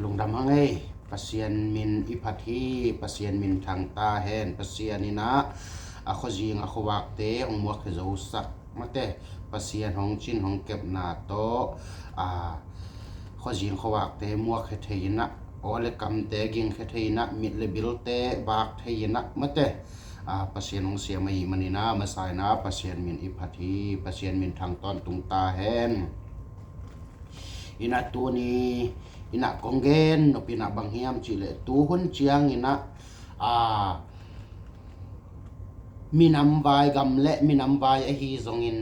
ลุงดำฮังเอ้pasien min iphathi pasien min thangta hen pasien ni na akho jing akho wak te ong muak ke zo sak mate pasien hong chin hong kep na to kho jing kho wak te muak ke theina ole kam te ging ke theina mit le bil te bak theina mate pasien hong sia mai manina masai na pasien min iphathi pasien min thangton tungta hen ina tu ni ina konggen no pina banghiam chile tu hun chiang ina minam vai gam le minam vai a hi zongin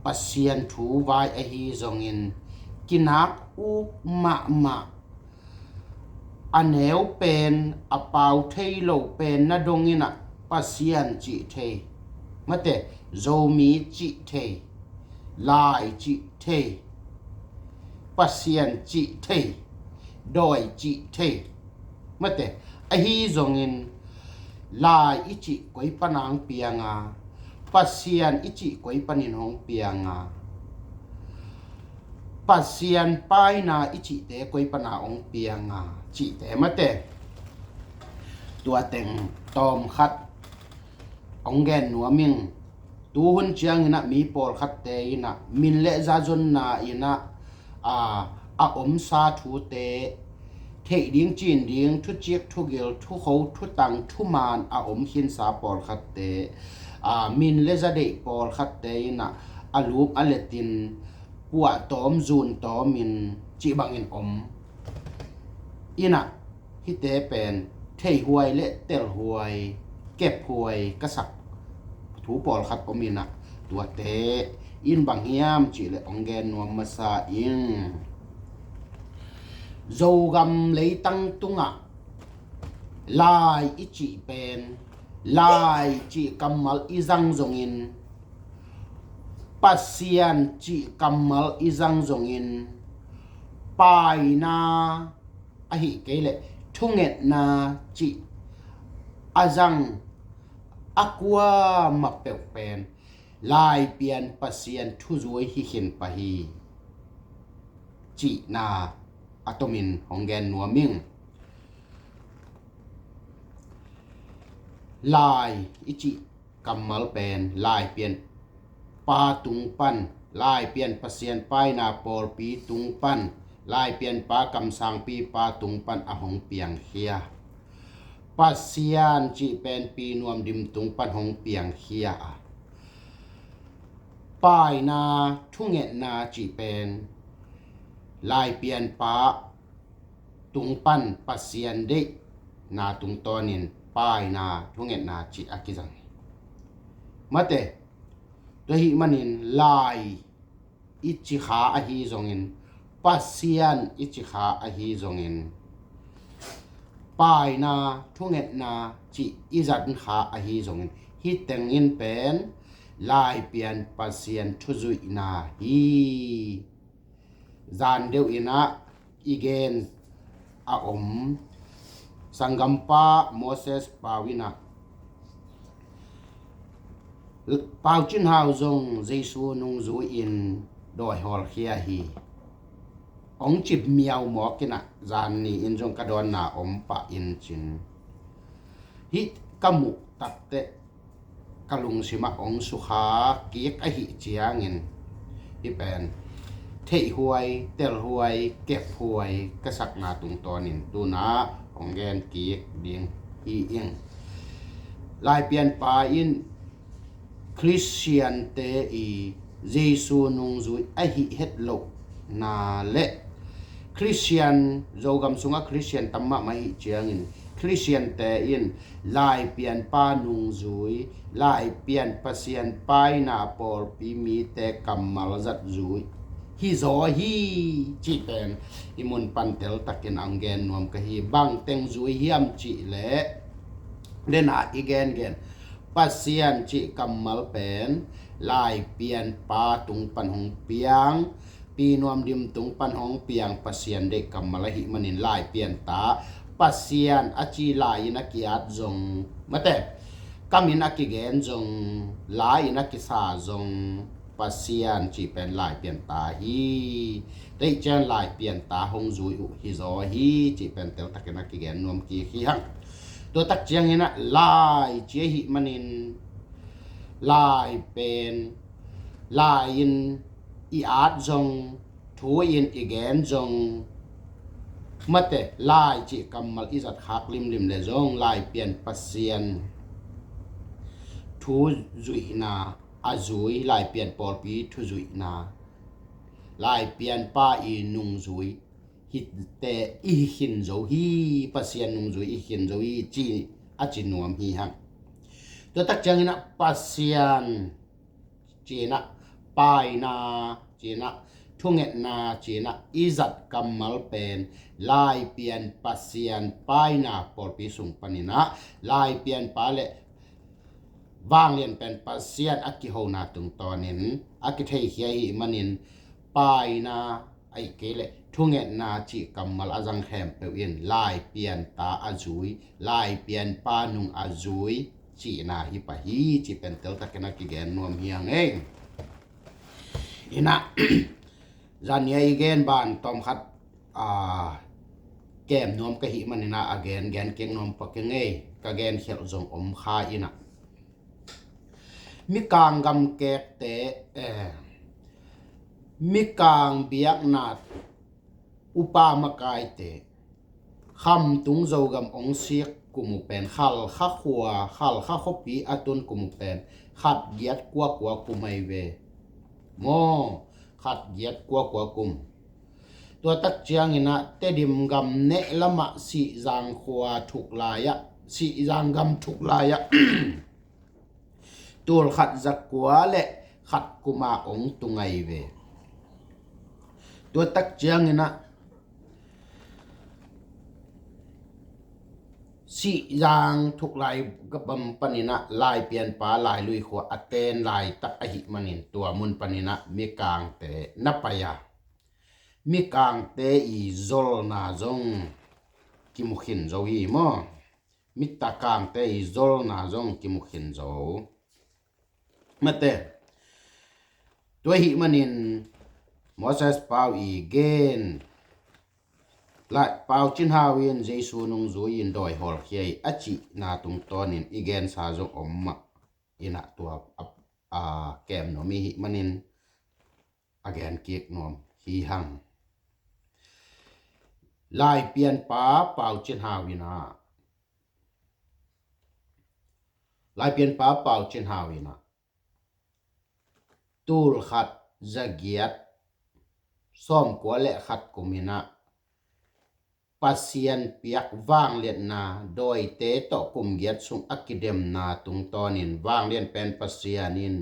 pasien thu vai a hi zongin kinak u ma aneu pen apau thei lo pen na dongina pasien chi thei mate zomi chi thei lai chi thei pasien chi thei doi chi thei mate a hi zongin lai ichi koi panang pianga pasien ichi koi panin hong pianga pasien paina ichi te koi pana ong pianga chi te mate tua teng tom khat ong gen nuaming tu hun chiang ina mi por khat te ina min le za zon na ina a om sa thu te thei ding chin ding thu chiek thu gel thu kho thu tang thu man a om hin sa por khat te min le za de por khat te na alup aletin puwa tom zun to min chi bangin om ina hi te pen thei huai le tel huai kep huai kasak thu por khat omina tua te in bang hiam chi le ongen nuam masa in zo gam lei tang tunga lai ichi pen lai chi kamal izang zongin pasien chi kamal izang zongin pai na ahi kele thunget na chi azang aqua mapel pen lai pian pasien thu zuai hi hin pahi chi na atomin honggen nuaming lai ichi kamal pen lai pian pa tung pan lai pian pasien pai na por pi tung pan lai pian pa kam sang pi pa tung pan ahong piang hia pasien chi pen pi nuam dim tung pan hong piang hia pai na thunget na chi pen lai pian pa tung pan pasien de na tung tonin pai na thunget na chi akizang mate to hi manin lai ichi kha a hi zongin pasien ichi kha a hi zongin pai na thunget na chi izat kha a hi zongin hi tengin pen lai pian pasien thuzui na hi zan deu ina igen a om sangampa Moses pawina pau chin hau zong jesu nung zu in doi hol khia hi ong chip miao mo kina zan ni in jong kadon na om pa in chin hi kamu takte kalung sima ong sukha kiek a hi chiangin hi pen thei huai tel huai kep huai kasak na tung tonin tu na ongen kiek ding hi ing lai pian pa in christian te i jesu nung zui a hi het lo na le christian zogam sunga christian tamma mai chiangin christian te in lai pian pa nung zui lai pian pasien pai na por pi mi te kamal zat zui hi zo hi chi pen imun pantel takin anggen nuam ka hi bang teng zui hiam chi le lena igen gen pasien chi kamal pen lai pian pa tung pan hong piang pi nuam dim tung pan hong piang pasien de kamal hi manin lai pian ta pasien achi lai na kiat zong mate kamin akigen zong lai na kisa zong ปะเซียนจีเป็นลายเปลี่ยนตาฮีได้เจนลายเปลี่ยนตาหงจุยอุฮิซอฮีจีเป็นเตลตักนักกิแกนนวมกีขี้หังตัวตักเจียงนี่นะลายเจียหิมันินลายเป็นลายอินอีอาร์จงทูอินอีแกนจงมาแต่ลายจีกำมัลอิจัดคักลิมลิมเลยจงลายเปลี่ยนปะเซียนทูจุยนาอาจุยลายเปลี่ยนปอลปีทูจุยนาลายเปลี่ยนป้าอีนุงจุยฮิตแต่อีหินโจฮีปะเซียนนุงจุยอีหินโจฮีจีอาจินวมฮีฮังตัวตักจังนะปะเซียนจีนะปายนาจีนะทุงเงนาจีนะอิจัดกำมัลเป็นลายเปลี่ยนปะเซียนปายนาปอลปีสุงปนินะลายเปลี่ยนปาเลวางเรียนเป็นปะเซียนอักกิโฮนาตุงตอนินอักกิเทเฮียหิมันินปายนาไอเกเลทุงเงนาจีกำมัลอาจังแคมเปวินลายเปลี่ยนตาอาจุยลายเปลี่ยนปานุงอาจุยจีนาฮิปะฮีจีเป็นเตลตะกนักกิแกนนวมเฮียงเองอินะจันเนียอีเกนบานตอมคัดแก้มนวมกะหิมันนะอเกนแกนเก่งนวมปะเกงเอกะแกนเขียวจงอมคาอินะมิกางกำแกกเตมิกางเบียกนาดอุปามะกายเตคำตุงโจกำองเสียกกุมุเป็นขัลข้าขัวขัลข้าขปีอตุนกุมุเป็นขัดเกียดกว่ากุไม่เวโมขัดเกียดกว่ากุมตัวตักเจียงนะเตดิมกำเนละมะสีจางขัวถูกลายะสีจางกำถูกลายะ ตัวขัดจักกัวและขัดกุมาองตุงไงเวตัวตักเจียงนะสีจางทุกลายกับบำปนินะลายเปลี่ยนปาลายลุยขัวอเตนลายตักอหิมันินตัวมุนปนินะมีกางเตนับปยามีกางเตอีโซลนาจงกิมุขินโจฮีมอมิตากางเตอีโซลนาจงกิมุขินโจมาเตตัวหิมันินมอเสสปาวอีเกนlại bao chín hào yên dây su nông dối yên đòi hòl khi ấy chị na tung to nên igen sa zo om ma ina tua kem no mi hi manin again kiek nom hi hang lại pian pa bao chín hào ina lại pian pa bao chín hào ina tul khat zagiat som kwa le khat kuminaปะเซียนเปียกว่างเลียนนาโดยเตตอกุมเกียดสุงอักกิเดมนาตุงตอนินว่างเลียนเป็นปะเซียนิน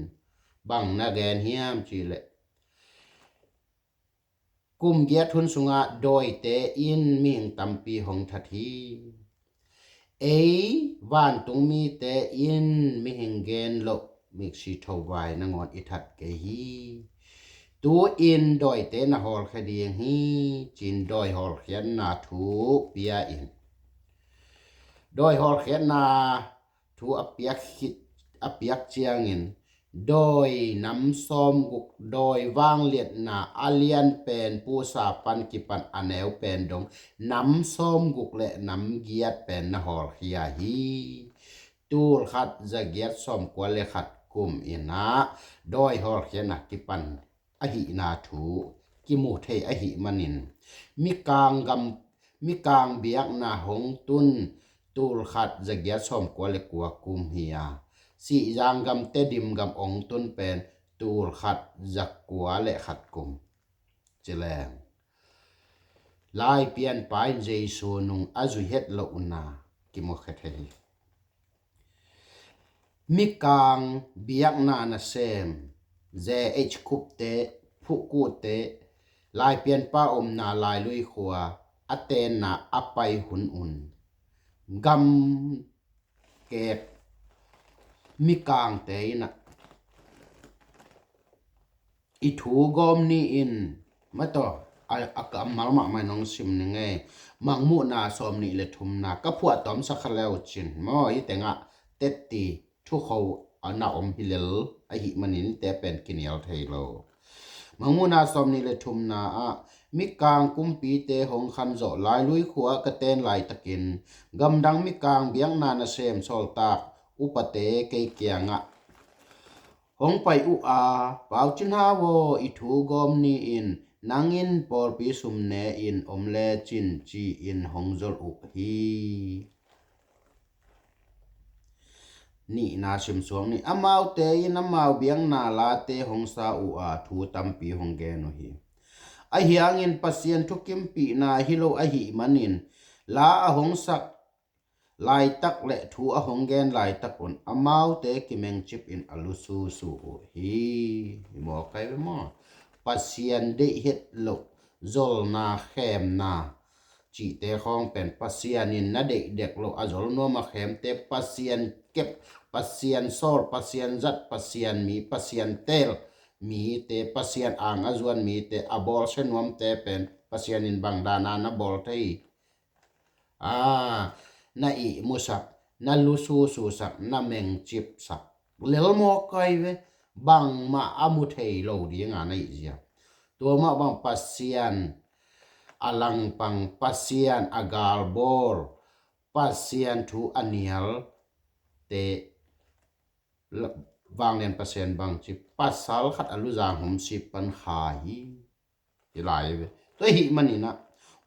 บังนาแกนเฮียมจีเลกุมเกียดทุนสุงะโดยเตอินมิงตัมปีหงทัทีวานตุงมีเตอินมิหิงเกนโลมิกชิทวายนงอนอิทัดเกฮีตัวอินดอยเตนหอลคดีงฮีจินดอยหอลเขียนนาทูเปียอินดอยหอลเขียนนาทูอเปียกขิดอเปียกเจียงอินโดยน้ำส้มกุกโดยวางเลียดนาอาเลียนเป็นปูสาปันกิปันอเนวเป็นดงน้ำส้มกุกและน้ำเกียดเป็นนหอลเขียฮีตูลขัดจะเกียดส้มกว่าเลขัดกุมอินนะโดยหอลเขียนนากิปันอหินาทูกิมุเทอหิมันินมิกางเบียกนาหงตุนตูลขัดจะเกียสอมกว่าเลกัวกุมเฮียสีจางกำเตดิมกำองตุนเป็นตูลขัดจักกัวเลขัดกุมเจแรงลายเปลี่ยนไปเจสูนุงอาจุเฮ็ดโลอุนากิมุเทมิกางเบียกนานาเซมเจเอชคุปเตผู้กูเตลายเปลี่ยนป้าอมนาลายลุยขัวอเตนนาอไปหุนอุนกำเกกมิกางเตนะอิทูกอมนี่อินมาต่ออากำมาลมาไม่น้องซิมนี่ไงมังมูนาสอมนี่เลทุมนาก็พวดตอมสักแล้วจินมออีแต่งะเตตีทุกเขา ana om hilel a hi manin te pen kinel thailo mangmuna somni le thumna a mi kang kumpi te hong khan zo lai lui khuwa ka ten lai takin gamdang mi kang biang na na sem sol tak upate ke kyanga hong pai u a pau chin ha wo I thu gom ni in nangin por pi sumne in omle chin chi in hongjol u hi ni na sim suang ni amau te in amau biang na la te hong sa u a thu tampi hong ge no hi a hiang in pasien thukim pi na hilo a hi manin la a hong sak lai tak le thu a hong gen lai tak on amau te kimeng chip in alusu su hi mo kai mo pasien de het lo zol na khem na chi te khong pen pasien in na de dek lo azol no ma khem te pasien kep pasien sor pasien zat pasien mi pasien tel mi te pasien ang azuan mi te abol senwam te pen pasien in bangdana na bol te na I musak na lusu su sak na meng chip sak lel mo kai ve bang ma amu thei lo di nga na izia to ma bang pasien alang pang pasien agal bor pasien thu anial te wang len pasien bang chip pasal khat alu jang hom sip pan khai ilai ve to hi manina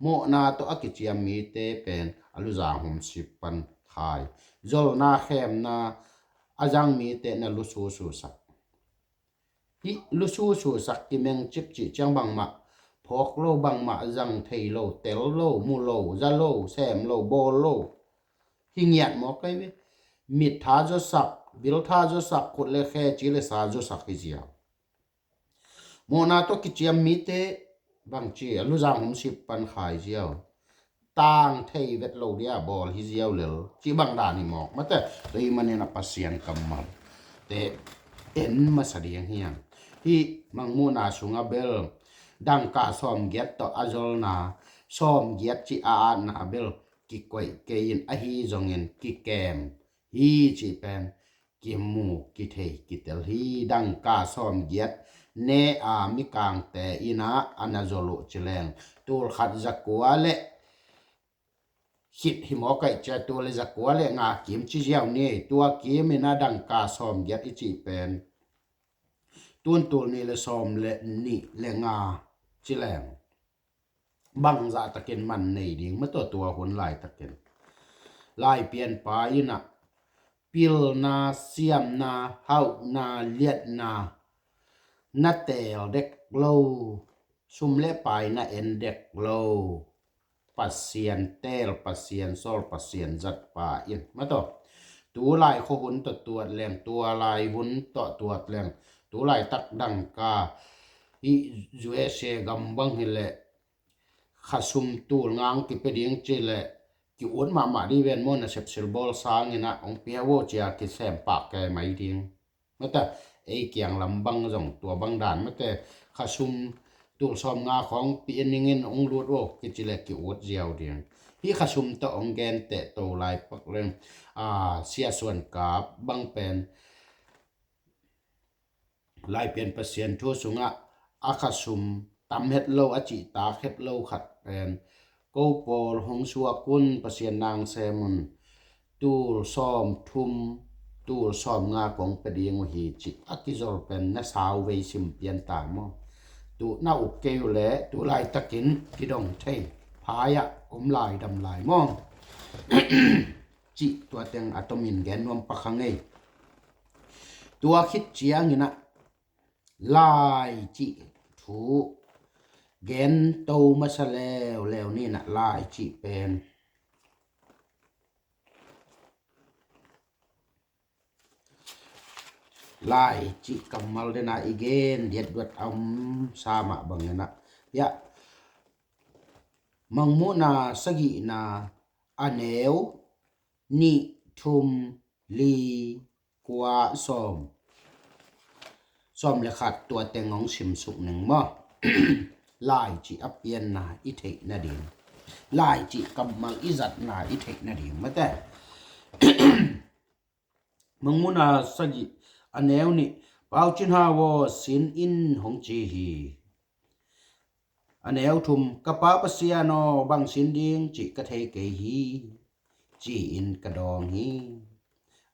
mo na to akichiam mi te pen alu jang hom sip pan khai zol na khem na ajang mi te na lusu su sak hi lusu su sak ki meng chip chi chang bang ma phok lo bang ma jang thei lo tel lo mu lo za lo sem lo bol lo hi ngiat mo kai ve mit tha jo sak bil tha jo sak khut le khe chi le sa jo sak hi zia mo na to ki chiam mi te bang chi alu jang hom sip pan khai ziaw tang thei vet lo dia bol hi ziaw lel chi bang da ni mok mate dei manena pasien kamal te en masadiang hiang hi mangmuna sunga bel dang ka som get to azol na som get chi a na bel ki koi ke in a hi zongin ki kem hi chi pen ki mu ki thei ki tel hi dang ka som get ne a mi kang te ina anazolo chileng tul khat zakwa le hit himo kai cha to le zakwa le nga kim chi jiao ni tua kim ina dang ka som get I chi pen tun tul ni le som le ni le nga chileng bang za takin man nei ding ma to tua hun lai takin lai pian pa ina pil na siam na hau na liet na tel dek lo sum le pai na en dek lo pasien tel pasien sol pasien zat pa in ma to tu lai kho hun to tuat leng tua lai hun to tuat leng tu lai tak dang ka I USA gam bang hile khasum tul ngang ki peding chile ki un ma di ven mon na sep sil bol sang ina ong pia wo chia ki sem pa ke mai ding mata e kyang lambang jong tua bang dan mate khasum tul som nga khong pi ningin ong lut wo ki chile ki ut jiao ding hi khasum to ong gen te to lai pak leng sia suan ka bang pen lai pen pasien thu sunga akhasum tam het lo achi ta het lo khat pen ko pol hong suwa kun pasien nang semun tul som thum tul som nga kong peding hi chi akizol pen na saw ve sim pian ta mo tu na u ke le tu lai takin kidong thei phaya lai dam lai mo chi tua teng atomin gen nom pakhangai tua khit chiang ina lai chi thu gen to masalew lew ni na lai chi pen lai chi kamal de na igen diet duat sama bangena ya mangmu na sagi na aneu ni thum li kwa som le khat tua tengong sim suk neng mo lai chi apian na I thei na ding lai chi kamal izat na I thei na ding mate mangmuna sagi อันแนวนี้เปาจินหาวอสินอินหงจีฮีอันแนวทุมกะปะปะเสียนอบังสินดิงจิกะเทเกฮีจีอินกะดองฮี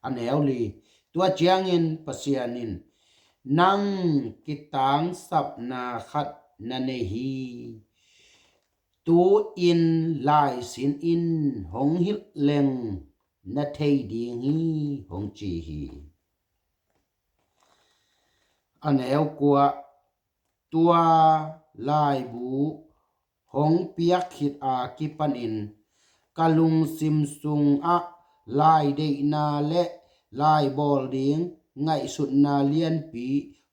อันแนวลีตัวเจียงอินปะเสียนินนังกิตังสับนาขัดนันเนฮีตูอินลายสินอินหงฮิลเลงนาเทดีฮีหงจีฮีอันแนวกัวตัวลายบูหงเปียกขิดอากิปันอินกะลุงซิมซุงอะลายเดนาและลายบอลเดียงไงสุดนาเลียนปี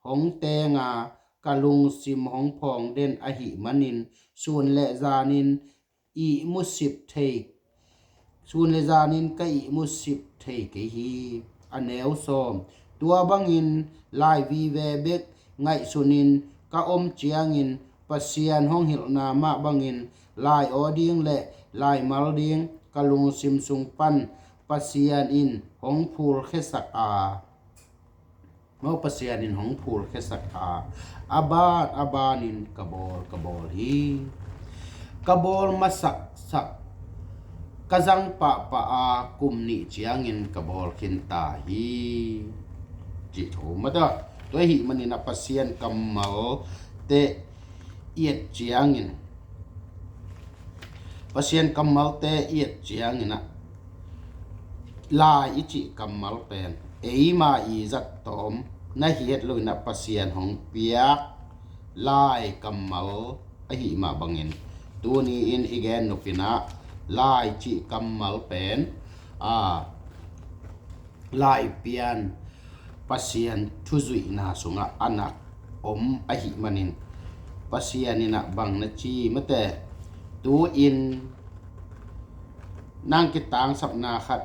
หงแตงากะลุงซิมหงพองเด่นอหิมันินส่วนและจานินอีมุสิบเทกส่วนและจานินกะอีมุสิบเทกฮีอันแนวซอมตัวบังอินลายวีเวเบกไงสุนินกะอมเจียงอินปัสเซียนห้องหิลนามาบังอินลายออดิงและลายมัลดิงกะลุงซิมซุงปันปัสเซียนอินหงพูลเขสักอาเมื่อปัสเซียนอินหงพูลเขสักอาอาบานินกะบอลฮีกะบอลมาสักกะจังปะอากุมนิเจียงอินกะบอลคินตาฮีจิโถมาตะตัวหิมันนี่นะปัสเซียนกัมมัลเตเอียดเจียงอินปัสเซียนกัมมัลเตเอียดเจียงอินนะลาอิจิกัมมัลเป็นเอมาอีจัดตอมนะเฮ็ดเลยนะปัสเซียนของเปียกลายกัมมัลอหิมาบังอินตัวนี้อินอีแกนนกินะลายจิกัมมัลเป็นลายเปียนปัสเซียนทุจุยนาสุงะอนักอมอหิมันินปัสเซียนนี่นะบังนะจีมะแต่ตูอินนางกิตางสับนาขัด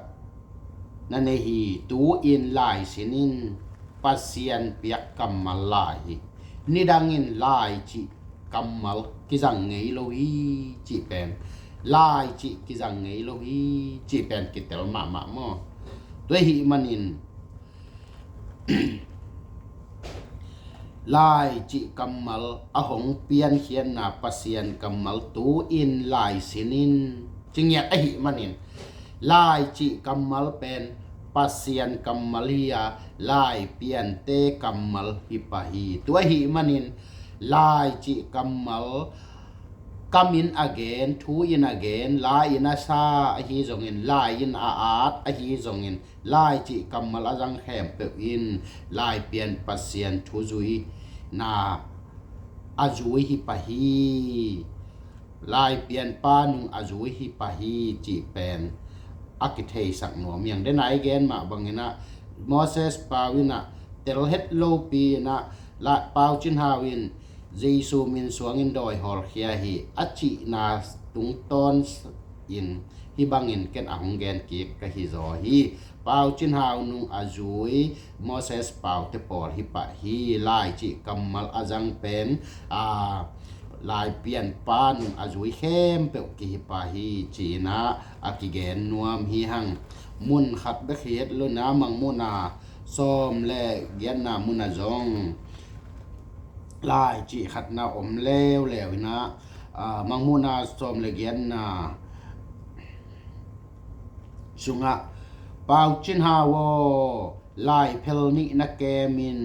นันเนฮีตูอินลายสินินปัสเซียนเปียกกัมมัลลายนิดังอินลายจิกัมมัลกิจังไงโลฮีจิเป็นลายจิกิจังไงโลฮีจิเป็นกิเตลมามะมอด้วยหิมันินลายจิกัมมัลอหงเปียนเขียนนาปัสเซียนกัมมัลตูอินลายสินินจึงอยากอหิมันินลายจิกัมมัลเป็นปัสเซียนกัมมัลียาลายเปียนเตกัมมัลฮิปะฮีตัวหิมันินลายจิกัมมัลcome in again two in again la in asa hi zong in la in aat hi zong in lai chi kamal ajang khem pe in lai pian pasien thu zui na azui hi pahi lai pian pa nu azui hi pahi chi pen akithei sak nom yang den ai gen ma bangina Moses pawina tel het lo pi na la paw chin hawin Jesu min suangin doi hol khia hi achi na tung ton in hi bangin ken ahung gen ki ka hi zo hi pau chin hau nu azui Moses pau te por hi pa hi lai chi kamal ajang pen lai pian pan azui khem pe ki hi pa hi chi na akigen nuam hi hang mun khat be khiet lo na mang muna som le gen na muna zongลายจีขัดนาอมแล้วนะมังมูนาสมเลเกียนนะสุงะเปาจินฮาวลายเพลนินักแกมิน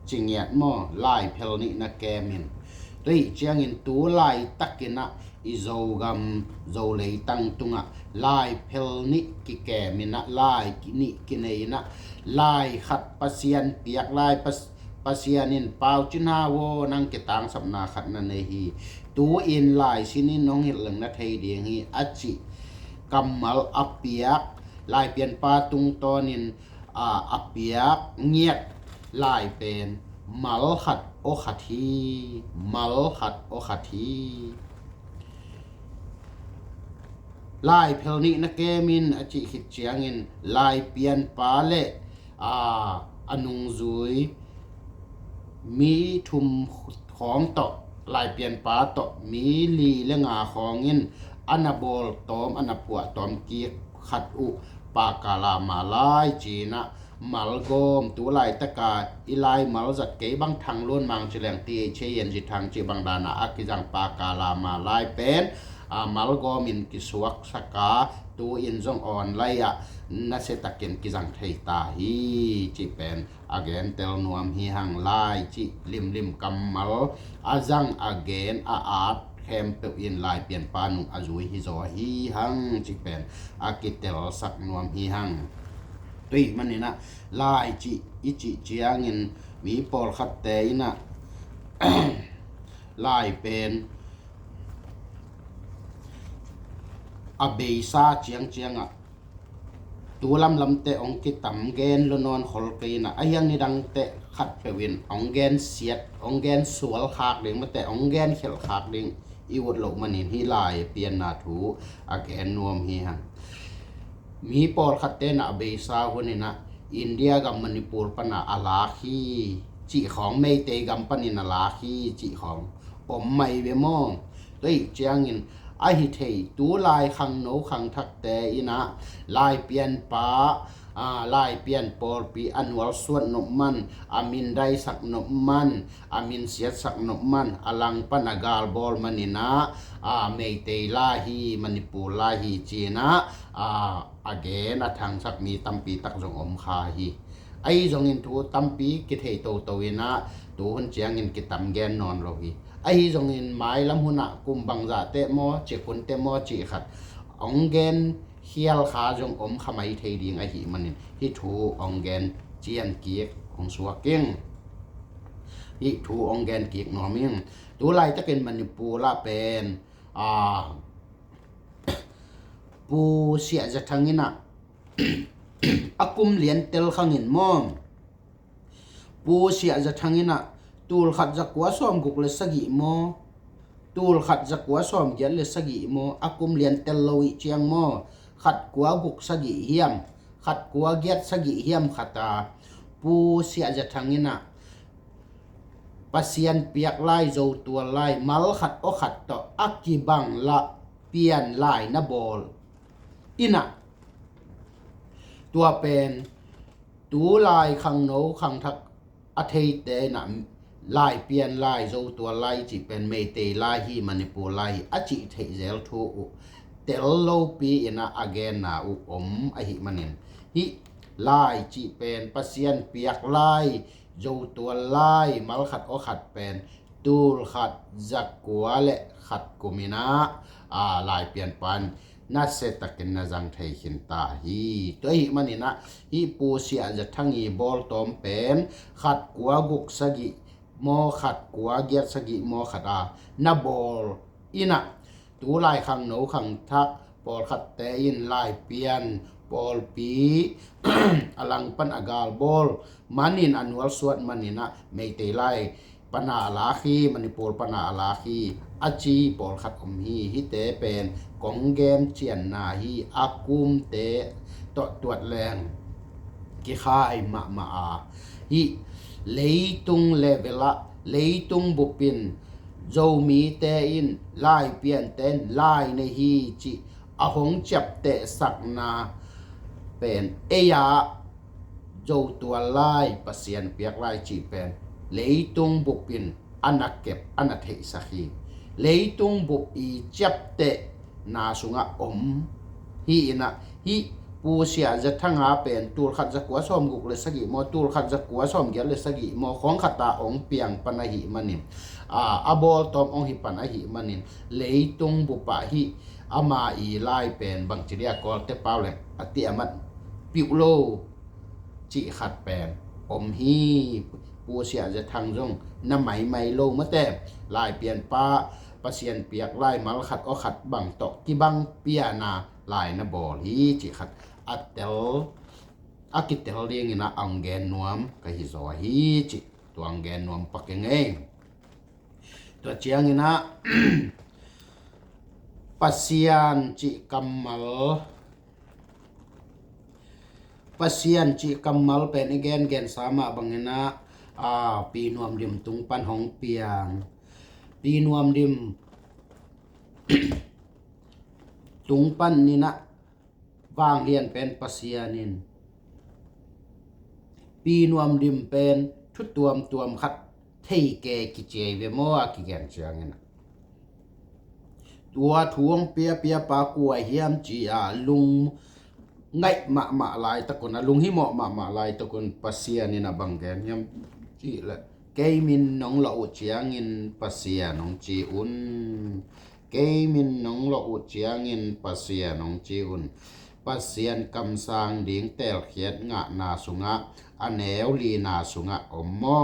จิงเงียดมอลายเพลนินักแกมินด้วยเจียงอินตัวลายตักกินะอิโซกัมโซเลยตังตุงะลายเพลนิกิแกมินะลายกินิกิเนยนะลายขัดปัสเซียนเปียกลายปัสเซียนินเปาจินาวนังเกตังสับนาขัดนันเนฮีตูอินลายสินินน้องเห็ดเหลืองนัทเฮเดียงฮีอัจจิกัมมัลอเปียกลายเปลี่ยนปาตุงตอนินอเปียกเงียดลายเป็นมัลขัดโอขัดทีมัลขัดโอขัดทีลายเพลนินักเกมินอัจจิขิดเจียงินลายเปลี่ยนปาเลอนุงซุยมีทุมของตอกลายเปลี่ยนปาตอกมีลีและงาของเงินอนาบอลตอมอนาปัวตอมกีขัดอุปากาลามาลายจีนะ มัลโกมตัวลายตะกาอีไลมัลจัดเกบังทางล้วนมังเฉลียงตีเชยนจิทางจีบังดานาอักกิจังปากาลามาลายเป็นมัลโกมินกิสวักสกาตัวอินจงออนไลอะนัสตะเกนกิจังเทตาฮีจีเป็นอเกนเตลนวมฮีหังไลจีลิมกัมมัลอาจังอเกนอาร์ตแคมเปอินลายเปลี่ยนปานุอาจุยฮิโซฮีหังจีเป็นอากิเตลสักนวมฮีหังตุยมันนี่นะลายจีอิจิเจียงินมีปอลขัดเตยนะ ลายเป็นอเบซาเจียงอ่ะตัวลำเตะองกิตัมเกนลนอนขอลกีนะไอ้ยังนี่ดังเตะขัดเปวินองเกนเสียดองเกนสวลขากเด้งมาแต่องเกนเขียวขากเด้งอีวดหลกมันนี่ที่ลายเปลี่ยนนาถูอาแกนนวมเฮียมีปอลขัดเตนะอเบซาคนนี้นะอินเดียกับมณิปุรปนาอาลาคีจีของไม่เตกัมปนินาลาคีจีของผมไม่เวมองด้วยเจียงอินไอฮิเทตัวลายขังโนขังทักแต่อินะลายเปลี่ยนป้าลายเปลี่ยนปอลปีอันวัลส่วนนกมันอามินได้สักนกมันอามินเสียสักนกมันอลังปนากาลบอลมันนี่นะไม่เตลาฮีมณิปุลาฮีจีนะอเกนทางสักมีตัมปีตักจงอมคาฮีไอจงอินทูตัมปีกิเทโตโตวินะตัวคนเจียงอินกิตัมแกนนอนโลฮีไอจงอินไม้ลำหุนะกุมบังจาเตมอเจคุนเตมอจีขัดองเกนเฮียลขาจงอมขมายเทดีงไอหิมันนี่ที่ทูองเกนเจียนเกียกของสัวเก่งที่ทูองเกนเกียกหนอมิงตัวไรจะเป็นมณิปูละเป็นปูเสียจะทางนี้นะอากุมเหรียญเตลขังหินมอมปูเสียจะทางนี้นะตูลขัดจะกัวซ้อมกุกเลสกิโมตูลขัดจะกัวซ้อมเกียนเลสกิโมอากุมเหรียญเตลโลวิเจียงโมขัดกัวกุกสกิเฮียมขัดกัวเกียรสกิเฮียมขัดตาปูเสียจะทางนี้นะปัสยันเปียกไล่โจตัวไล่มัลขัดโอขัดต่ออักกิบังละเปลี่ยนไล่นาบอลอินะตัวเป็นตัวลายขังโนขังทักอเทเตนะลายเปลี่ยนลายโจตัวลายจีเป็นเมเตลายฮีมันนิปูลายอจิเทเซลทูเตลโลปีอินะอเกนนาอุอมอหิมันนินฮิลายจีเป็นปัสยันเปียกลายโจตัวลายมัลขัดโอขัดเป็นตูลขัดจักกัวเลขัดกุมินะลายเปลี่ยนปันน่าเสตกินน่าจังไทยขินตาฮีตัวฮีมันนี่นะฮีปูเสียจะทั้งฮีบอลตอมเป็นขัดกัวกุกสกิโมขัดกัวเกียรสกิโมขัดนาบอลอินะตัวลายขังโนขังทักบอลขัดเตยินลายเปลี่ยนบอลปีอลังปันอากาลบอลมันนินอันวัลสวดมันนี่นะไม่เตไลปนาลาคีมันนิปูลปนาลาคีอาจีบอลขัดอมฮีฮิเตเป็นกองเกมเจียนนาฮีอากุมเตตรวจแรงกิข้าไอมาฮีเลยตุงเลเวละเลยตุงบุปินโจมีเตอินไล่เปลี่ยนเต้นไล่ในฮีจีอาหงจับเตะสักนาเป็นเอยาโจตัวไล่ปัสยันเปียกไล่จีเป็นเลยตุงบุปินอันนักเก็บอันนักเทสักฮีเลยตุงบุอีจับเตะนาสุงะอมฮีนะฮีปูเสียจะทั้งหาเป็นตูลขัดจะกัวซ้อมกุกเลสกิโมตูลขัดจะกัวซ้อมเกียรเลสกิโมของขัดตาองเปียงปนหิมันินอบอลตอมองหิปนหิมันินเลยตุงบุปะฮีอามาอีไลเป็นบางจิเรียกอลเตเปาเลอติอามันปิวโลจิขัดเป็นอมฮีปูเสียจะทั้งจงน้ำไหมไม่โลมะแต่ลายเปลี่ยนป้าปัสยันเปียกไล่มัลขัดก็ขัดบังตอกที่บังเปียนาลายนะบอลฮีจิขัดอัตเตลอากิเตลเรียงนะอังเกนนวมก็ฮิโซฮีจิตัวอังเกนนวมปักยังไงตัวเจียงนะ ปัสยันจิกัมมัลปัสยันจิกัมมัลเป็นเกนสามะบังนะปีนวมดิมตุงปันหงเปียงปีนวมดิม ตุงปันนี่นะวางเรียนเป็นปัสยานิน ปีนวมดิมเป็นทุตวมขัดเทแกกิเจเวมัวกิแกนเชียงนะตัวทวงเปียปากวยเฮียมจีอาลุงไงมาลายตะกนลุงหิมอมาลายตะกนปัสเซียนี่นะบังแกนเฮียมจีละเกมินน้องละอุเจียงอินปัสเซียน้องจีอุนเกมินน้องละอุเจียงอินปัสเซียน้องจีอุนปัสเซียนกำสางดิงเตลเขียดงะนาสุงะอแนวลีนาสุงะอมมอ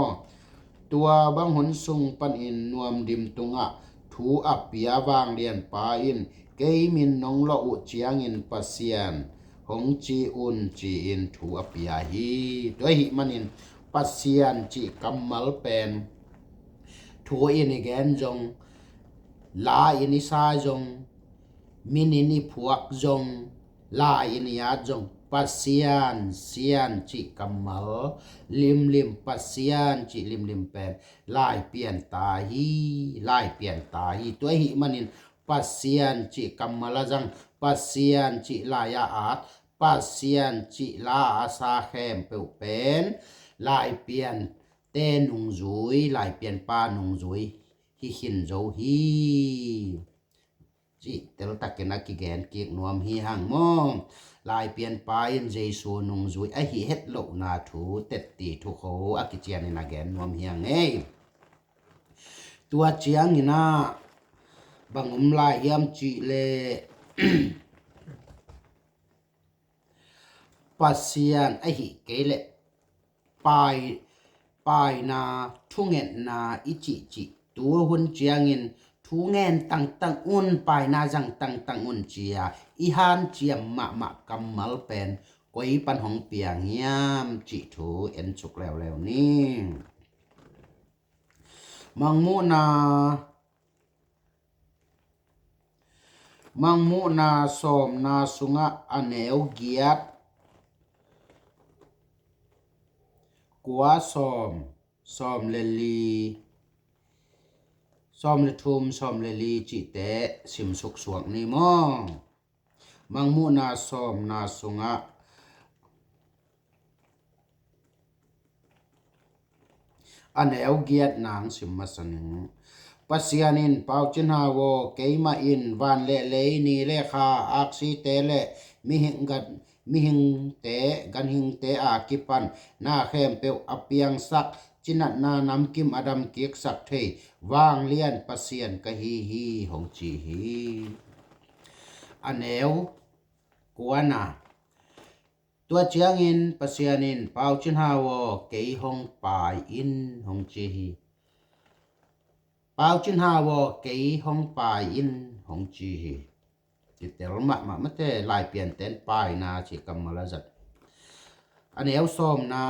ตัวบังหุนสุงปันอินนวมดิมตุงะทูอับเปียวางเรียนปาอินเกมินน้องละอุเจียงอินปัสเซียนหงจีอุนจีอินทูอับเปียฮีด้วยหิมันอินปัสเซียนจีกัมมัลเป็นทูอินอีแกนจงลาอินิซาจงมินินิพวกจงลาอินิยาจงปัสเซียนเซียนจิกัมมัลลิมปัสเซียนจิลิมเป็นลายเปลี่ยนตาฮีตัวหิมันอินปัสเซียนจิกัมมัลจังปัสเซียนจิลายาอาดปัสเซียนจิลาอาซาแคมเปเป็นลายเปลี่ยนเตนุงจุยลายเปลี่ยนปานุงจุยฮิขินโจฮีจิเตลตักเกนักกิแกนกิกนวมฮีหังมองลายเปลี่ยนปาอินเจซูนุงจุยไอฮิเฮ็ดโลนาทูเต็ดตีทุโคอากิเจียนนาแกนนวมฮีหังเอตัวเจียงนี่นะบังลายยามจิเลปัสเซียนไอฮิเกเลปายนาทุเงนนาอิจิตัวหุ่นเจียงินทุเงนตังอุ่นปายนาจังตังอุ่นเจียอีหานเจียมมะกำมัลเป็นกวยปันหงเปียงยามจิทูเอ็นสุกแล้วนี่มังมูนาสมนาสุงะอเนวเกียดกัวสมเลลีสมเลทุมสมเลลีจิเตสิมสุกสวงนี่มองมังมูนาสมนาสุงะอันเอวเกียดนางสิมมาสนิงปัสเซียนินเปาจินฮาวเกยมาอินวันเลนีเลคาอักซีเตเลมิหิงเตกันหิงเตอากิปันนาเข้มเปียวอเปียงสักจินัดนานำกิมอดัมเกียกสักเทวางเลียนปัสเซียนกะฮีหงจีฮีอันเอวกวนาตัวเจียงอินปัสเซียนินเปาจินฮาวเกยหงปายอินหงจีฮีเปาจินฮาวเกยหงปายอินหงจีฮีจิตเตลมะเตลายเปลี่ยนเต้นปายนาจิกัมมาลาจัดอันเอวสมนา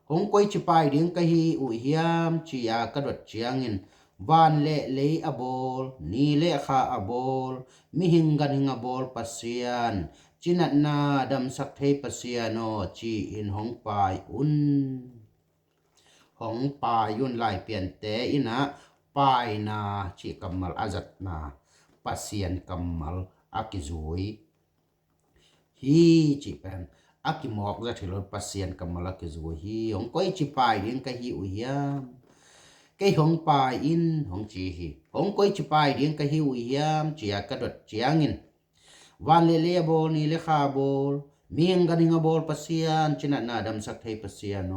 หงกวยจิปายดิ้งกะฮีอุเฮียมจิยากระดดเจียงอินวานเลอบอลนีเลคาอบอลมิหิงกันหิงอบอลปัสเซียนจินัดนาดัมสักเทปัสเซียโนจีอินหงปายอุนหงปายุนลายเปลี่ยนเตอินะปายนาจิกัมมัลอาจัดนาปัสเซียนกัมมัลอากิจุยฮีจิเป็นอากิมอกจะถือรถปัสเซียนกัมมัลอากิจุยฮีหงก้อยจิปายดิ้งกะฮีอุยามกะหงปายอินหงจีฮีหงก้อยจิปายดิ้งกะฮีอุยามจียากระดดเจียงอินวันเลบอลนี่เลคาบอลมีงกันหิงบอลปัสเซียนจินัดนาดัมสักเทปัสเซียโน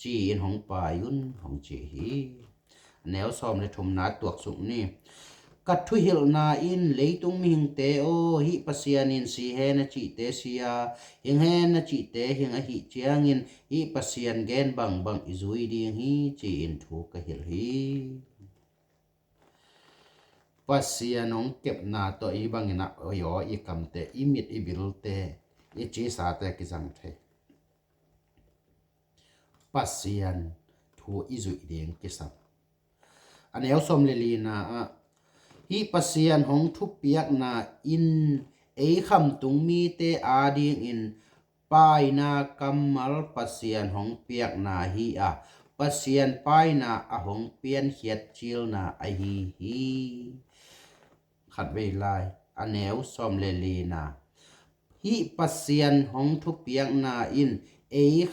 จีอินหงปายุนหงจีฮีแนวซ้อมในทุมนาตัวสุนี่กัดทุหิลนาอินเลยตุงมิงเตโอฮิปัสเซียนินสีเฮนจิเตเซียหิงเฮนจิเตหิงอหิเจียงอินฮิปัสเซียนเกนบังอิจุยดีฮีจีอินทุกหิลฮีปัสเซียนองเก็บนาตัวอีบังอินะโอยอีคำเตอีมิดอีบิลเตอีจีสาเตกิจังเทปัสเซียนทูอิจุยดีงกิสับอันเอลสมเลลีนาฮีปัสเซียนหงทุบเปียกนาอินคำตุงมีเตอาดิงอินปายนากัมมัลปัสเซียนหงเปียกนาฮีปัสเซียนปายนาหงเปียนเขียดจิลนาฮีขัดเวลาอันเอลสมเลลีนาฮีปัสเซียนหงทุบเปียกนาอิน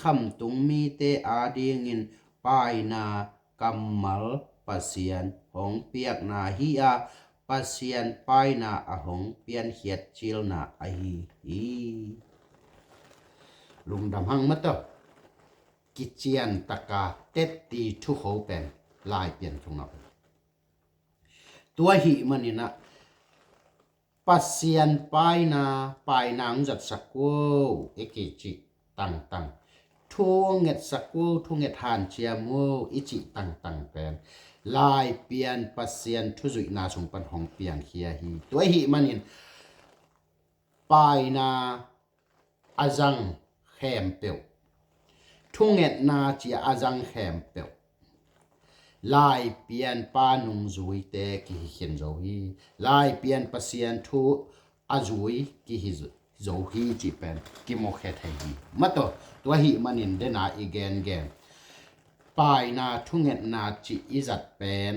kham tung mi te ading in pai na kamal pasien hong piak na hi a pasien pai na a hong pian hiat chil na a hi lung dam hang mat to ki chian taka tet ti thu ho pen lai pian thung na tua hi manina pasien pai nang zat sakwo ekichi tang thunget sakwo thunget han chiamu ichi tang pen lai pian pasien thu zui na sung pan hong pian khia hi tua hi manin pai na azang khem peu thunget na chi azang khem peu lai pian pa nung zui te ki hin zo hi lai pian pasien thu azui ki hi zo hi chi pen ki mo khe thai hi mato to hi manin de na again pai na thunget na chi izat pen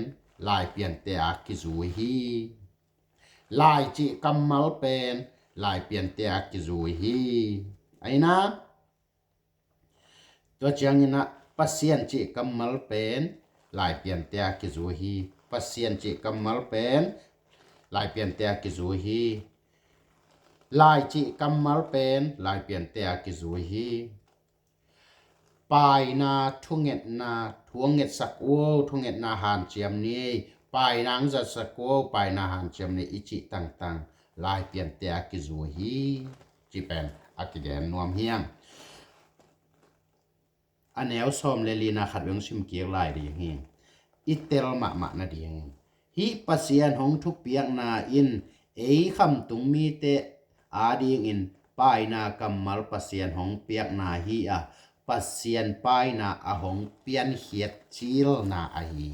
lai pian te a ki zui hi lai chi kamal pen lai pian te a ki zui hi aina to chang ina pasien chi kamal pen lai pian te ki zu hi pasien chi kamal pen lai pian te ki zu hi lai chi kamal pen lai pian te ki zu hi pai na thunget sakwo thunget na han chiam ni pai nang za sakwo pai na han chiam ni ichi tang lai pian te ki zu hi chi pen akigen nuam hiang anel som le lina khat weng sim kiek lai di hi itel ma na ding hi pasien hong thuk piak na in kham tung mi te ading in pai na kamal pasien hong piak na hi a pasien pai na a hong pian hiat chil na a hi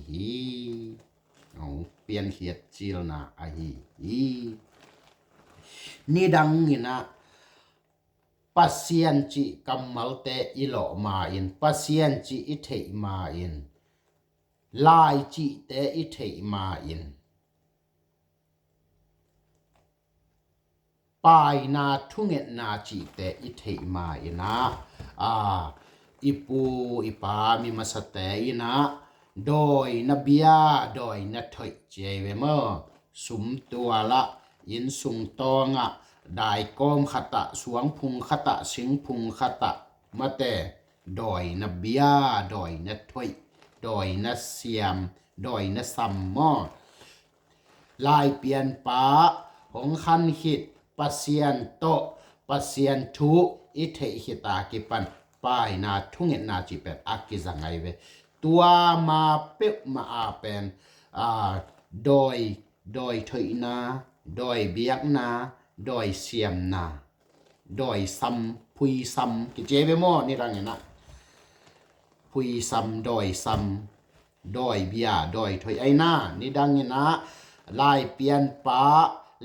hong pian hiat chil na a hi ni dang ina pasien chi kamal te ilo ma in pasien chi i thei ma in lai chi te i thei ma in pai na thunget na chi te i thei ma ina ipu ipa mi masate ina doi na bia doi na thoi che ve mo sum tua la in sung tonga dai kom khata suang phung khata sing phung khata mate doi na bia doi na thoi doi na siam doi na sam mo lai pian pa hong khan hit pasien to pasien thu i thei hita ki pan pai na thunget na chi pe akizangai ve tua ma pe ma a pen doi thoi na doi biak na doi siam na doi sam pui sam ki jebe mo ni rang na pui sam doi sam doi bia doi thoi ai na ni dang na lai pian pa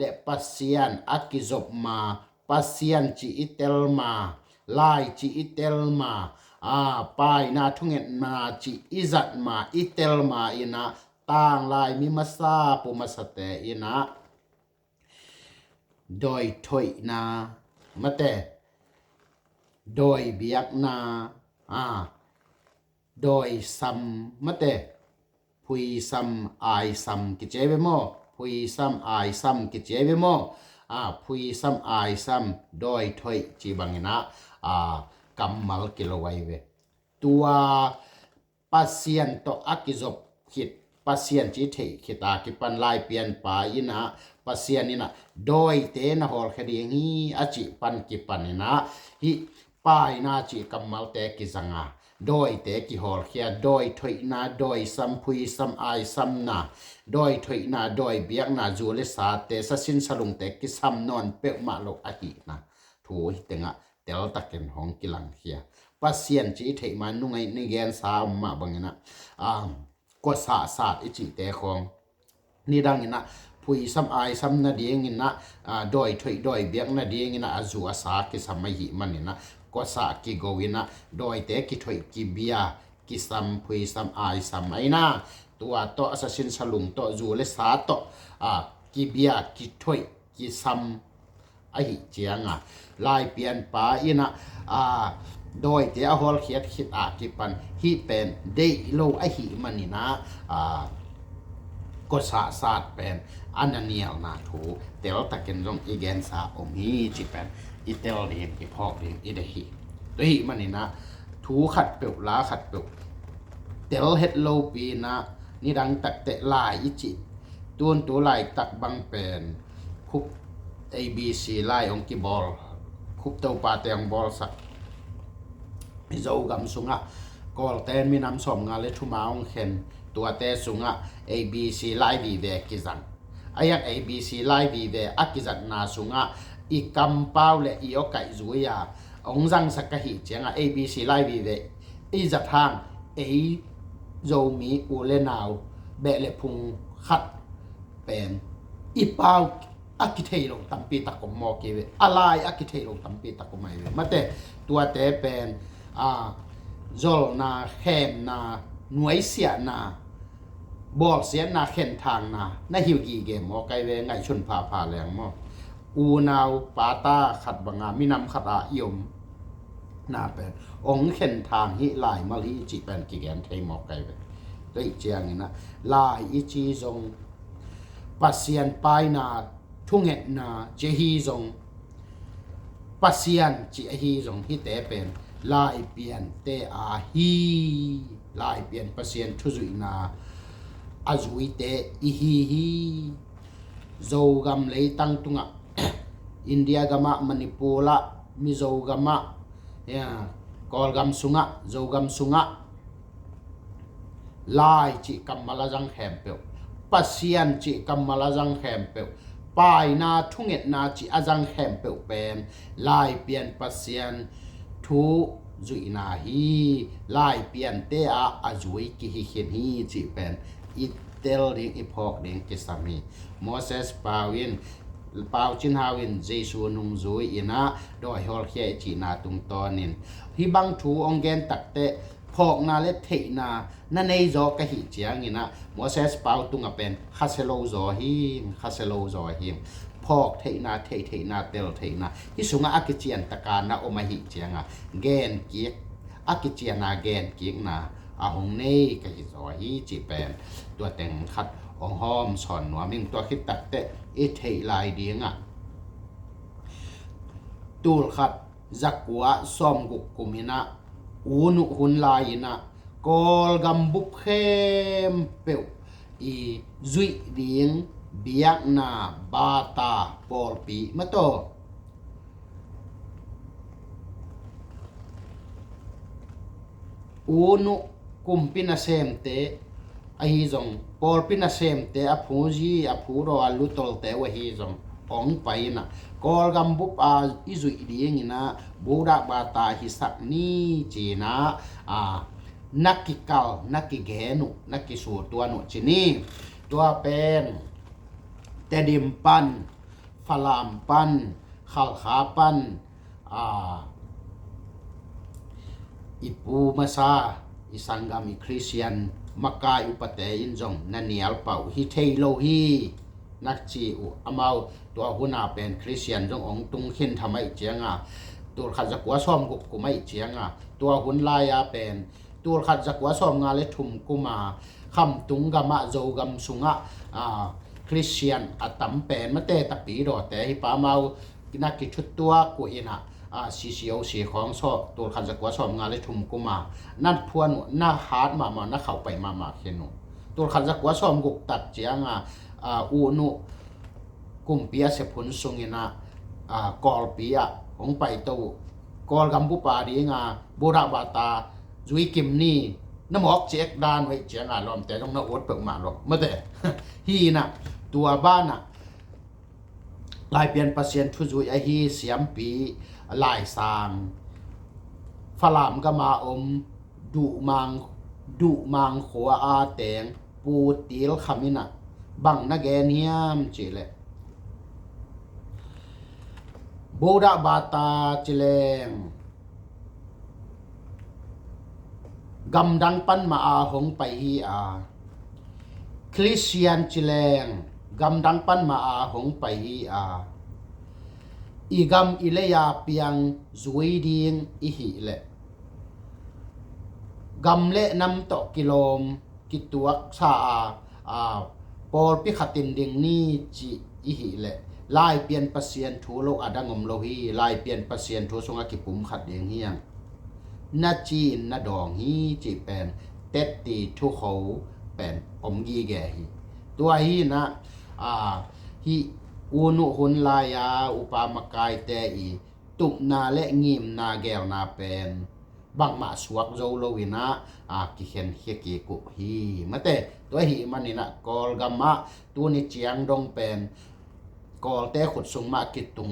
le pasien akizop ma pasien chi itel ma lai chi itel ma pai na thunget ma chi izat ma itel ma ina tang lai mi masa pu masate ina doi thoi na mate doi biak na doi sam mate pui sam ai sam ki chebe mo pui sam ai sam ki chebe mo pui sam ai sam doi thoi chi bangina kamal kilowai ve tua pasien to akizop hit pasien chi thei khita ki pan lai pian pa ina pasien ina doi te na hol khadi ngi achi pan ki panina hi pai na chi kamal te ki zanga doi te ki hol khia doi thoi na doi sam phui sam ai sam na doi thoi na doi biak na zule sa te sa sin salung te ki sam non pe ma lo a hi na thu hi tenga tel taken hong kilang khia pasien chi thei ma nu ngai ni gen sa ma bangina ko sa ichi te khong ni dang ina pui sam ai sam na ding ina doi thoi doi biak na ding ina azu asa ki samai hi manina ko sa ki go ina doi te ki thoi ki bia ki sam pui sam ai sam ai na tua to assassin salung to zu le sa to ki bia ki thoi ki sam ai chianga lai pian pa ina โดยเจ้าฮอลเขียดคิดอากิปันฮีเป็นได้โลไอหิมันนี่นะกษาศาสตร์เป็นอันนั้นเนี่ยนะถูเดี๋ยวตะเกินตรงอีเกนซาอมีจิเป็นอีเตลเรียงอีพอกเรียงอีเดหิตัวหิมันนี่นะถูขัดเปลวล้าขัดเปลวเดี๋ยวเฮ็ดโลปีนะนี่ดังตักเตะลายอีจิตัวลายตักบังเป็นคุบ ABC ลายองกิบอลคุบเต้าปาเตียงบอลสักมิโซกัมสุงะกอลเตนมีน้ำสมงาเลทุมาองเข็นตัวเตสุงะ ABC ลายวีเวกิจันอายัก ABC ลายวีเวอักิจันนาสุงะอีกัมเป้าและอีโอไก่จุยาองจังสักกะหิเจียง ABC ลายวีเวอีจัดทางโจมีอูเลนาวเบเลพุงขัดเป็นอีเป้าอักิเทลงตัมปีตะกมมอกีเวอะไรอักิเทลงตัมปีตะกมไม่เวมาแต่ตัวเตเป็นโจลนาเข้มนาหน่วยเสียนาบอลเสียนาเข็นทางนาในฮิวกีเกมมอไกเวไงชนพาแรงมออูนาวปาตาขัดบังามีนำขัดอาอิยมนาเป็นองเข็นทางฮิลายมาลีจีเป็นกิเกนเทมอไกเวตัวอีเจียงนี่นะลายอีจีจงปัสเซียนไปนาทุ่งเห็ดนาเจฮีจงปัสเซียนจีฮีจงที่เตเป็นลายเปลี่ยนเตอาฮีลายเปลี่ยนปัสเซียนทุจุยนาอาจุยเตอีฮีโจกำเลยตั้งตุงะอินเดียกำมะมณิปุระมิโจกำมะเนี่ยกอลกำสุงะโจกำสุงะลายจีกำมาลาจังแฮมเปลปัสเซียนจีกำมาลาจังแฮมเปลปายนาทุ่งเอ็ดนาจีอาจังแฮมเปลเป็นลายเปลี่ยนปัสเซียนทุจุยนาฮีลายเปลี่ยนเตอาจุยกิฮิเห็นฮีจีเป็นอีเตลเรียงอีพอกเรียงกิสามีโมเสสปาวินปาวจินฮาวินเจสูนุงจุยอินะโดยฮอลเคียจีนาตุงตอนินฮิบังทูองเกนตักเตพอกนาเลเทนานั่นเองจอกะหิเจียงนี่นะโมเสสปาวตุงเป็นฮัสโลจอฮิมพอกเทนาเตลเทนาฮิสุงอากิเจียนตะการนะโอมาหิเจียงเกนกิกอากิเจียนาเกนกิกนาอาหงเน่กะหิจอฮิจีเป็นตัวแต่งขัดองหอมสอนหัวมิงตัวคิดตักเตอิเทลายเดียงตูลขัดจักวะซอมกุกกุมินะอูนุหุนลายนะกอลกัมบุกเข้มเปียวอีจุยเดียงเบียกนาบาตาปอลปีมาโตอูนุกุมปินาเซมเตอหิจงปอลปินาเซมเตอพูจีอพูโรอัลลุตอลเตวะหิจงองไปนะกอลกัมบุปอาอิจุยเดียงนะบูดาบาตาฮิสักนี่จีนะนักกิกลนักกิเกนุนักกิสูตัวนุจีนี่ตัวเป็นเตดิมปันฟลามปันขัลขาปันอิปูมาซาอิสังกามิคริสเตียนมักกายอุปเตยินจงนันเนียลเป่าฮิเทโลฮีนักจีอุอามาวตัวหัวหน้าเป็นคริสเตียนจงองตุงขินทำไมเจียงตัวขัดจักวะซ้อมกุไม่เจียงตัวหุ่นลายเป็นตัวขัดจักวะซ้อมงาเลทุมกุมาคำตุงกามะโจกำสุงคริสเตียนอัตมเป็นมาเตตปีโดแต่ฮิปามาวนักกิชุดตัวกุอินะซีซีโอซีของชอบตัวขัดจักวะซ้อมงาเลทุมกุมานั่นพวนน่าฮาร์ดมาน่าเข้าไปมาเขียนตัวขัดจักวะซ้อมกุตัดเจียงอูนุกุมเปียเสพุนสุงินะกอลเปียของไปตัวกอลกัมพูปาดีบูราบาตาจุยกิมนี่น้ำหอกเจ็กดานไว้เจียงลอมแต่ต้องน่าอดเปิงมาหรอกเมื่อแต่ฮีนะตัวบ้านลายเปลี่ยนเปอร์เซ็นต์ทุจุยฮีเสียมปีลายสางฝรั่งก็มาดุมังขัวอาแตงปูตีลขมินะบังนักเกนเฮียมเจเลบูดาบาตาเจเลงกำดังปันมาหงไปฮีคริสเตียนเจเลงกำดังปันมาหงไปฮีอีกำอิเลยาเปียงจุยดิงอีฮีเล กำเละนำตอกิโลมกิตัวซาปอลพิขัดินดิงนี่จีอีหิเละลายเปลี่ยนเปอร์เซ็นต์ทูโลอดังอมโลฮีลายเปลี่ยนเปอร์เซ็นต์ทูสงอากิปุ่มขัดเดียงเฮียงนาจีนนาดองฮีจีเป็นเต็ดตีทุกเขาเป็นอมยีแก่ฮีตัวฮีนะฮีอูนุหุนลายาอุปามกายเตอีตุกนาและงิมนาแก้วนาเป็นบังมาสวกโจโลวินะกิเห็นเฮกิกุฮีมาเตตัวฮีมันนี่นะกอลกัมมะตัวนี้เจียงดงเป็นกอลเตขุดสงมากิตุง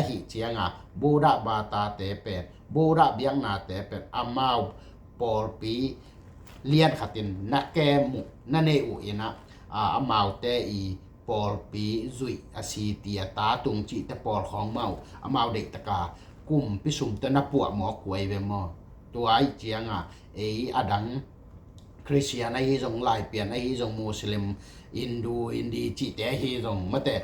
หิเจียงบูดาบาตาเตเป็นบูดาเบียงนาเตเป็นอามาวปอลปีเลียนขัดินนักแกมุนันเนอุอินะอามาวเตอีปอลปีจุยอาซีเตียตาตุงจิแต่ปอลของเมาอามาวเด็กตะกากุมพิสุมตนะปัวหมอกวยเวมอตัวไอเจียงอดังคริสเตียนไอจงลายเปลี่ยนไอจงมุสลิมอินดูอินดีจิแต่ไอจงมาแต่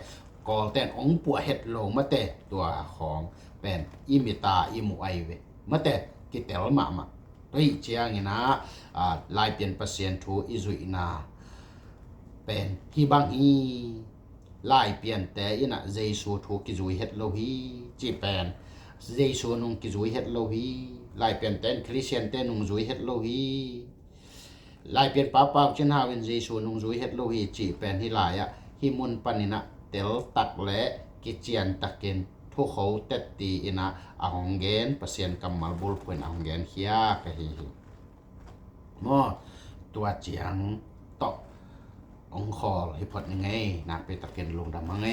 กอลแต่องปัวเฮ็ดลงมาแต่ตัวของเป็นอิมิตาอิมุไอเวมาแต่กิเตลมาตัวไอเจียงนะลายเปลี่ยนเปอร์เซ็นต์ทูอิซุอินาเป็นฮีบังฮีลายเปลี่ยนแต่อินะเจสูทูกิจุยเฮ็ดโลฮีจีเป็นเจสูนุงกิจุยเฮ็ดโลฮีลายเปลี่ยนแต่คริสเตียนแต่นุงจุยเฮ็ดโลฮีลายเปลี่ยนป้าเช่นหาเวนเจสูนุงจุยเฮ็ดโลฮีจีเป็นฮีลายฮิมุนปานินะเตลตักและกิเจียนตักเกนทุกเขาเตตีอินะอาหงเกนเปอร์เซ็นต์กำมัลบุลพวนอาหงเกนเฮียกะฮีมอตัวเจียงตอกองคอลให้พอดยังไงนักไปตะเกนลงดำมังไง